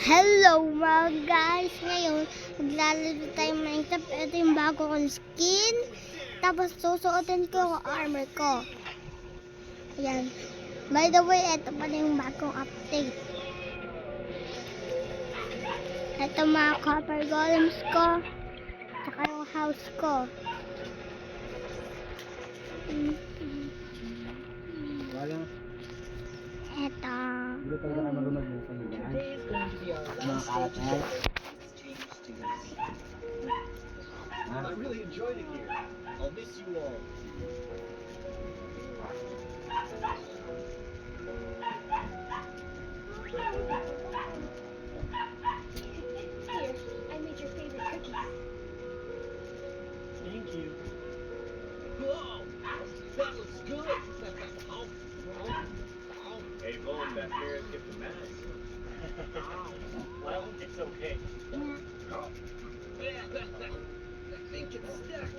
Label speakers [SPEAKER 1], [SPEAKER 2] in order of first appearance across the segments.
[SPEAKER 1] Hello mga guys! Ngayon, maglalaro tayo Minecraft. Ito yung bago kong skin. Tapos susuotin ko yung armor ko. Ayan. By the way, ito pa na yung bagong update. Ito mga copper golems ko. Tsaka yung house ko.
[SPEAKER 2] Wala.
[SPEAKER 1] Ito.
[SPEAKER 2] Hindi talaga ka marunong mo sa higaan. Mga kalat na yan.
[SPEAKER 3] I really enjoyed it here. I'll miss you all.
[SPEAKER 4] Here, I made your favorite cookies.
[SPEAKER 3] Thank you. Whoa! That looks good! Hey, Bones, that bear has get the mask. Well, it's okay. Yeah, that thing can stick.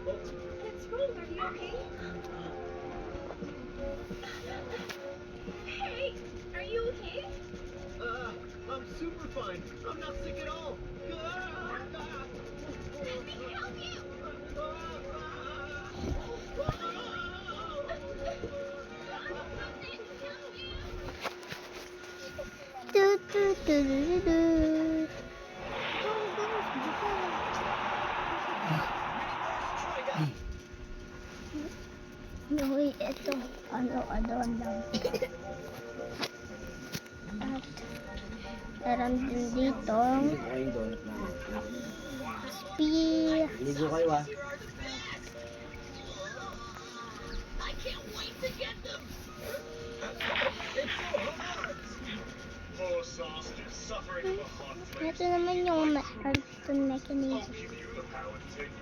[SPEAKER 4] What's wrong? Are you okay? Hey, are you okay?
[SPEAKER 3] I'm super fine. I'm not sick at all.
[SPEAKER 4] Let me help you.
[SPEAKER 1] Uy, ito. Ano lang. At meron din dito.
[SPEAKER 2] Ligo kayong donut namin.
[SPEAKER 1] Spear.
[SPEAKER 2] Ligo kayo ah.
[SPEAKER 3] I can't wait to get them. Poor Sauce is suffering from a heart.
[SPEAKER 1] Ito naman yung mechanism.
[SPEAKER 3] Give you the power to take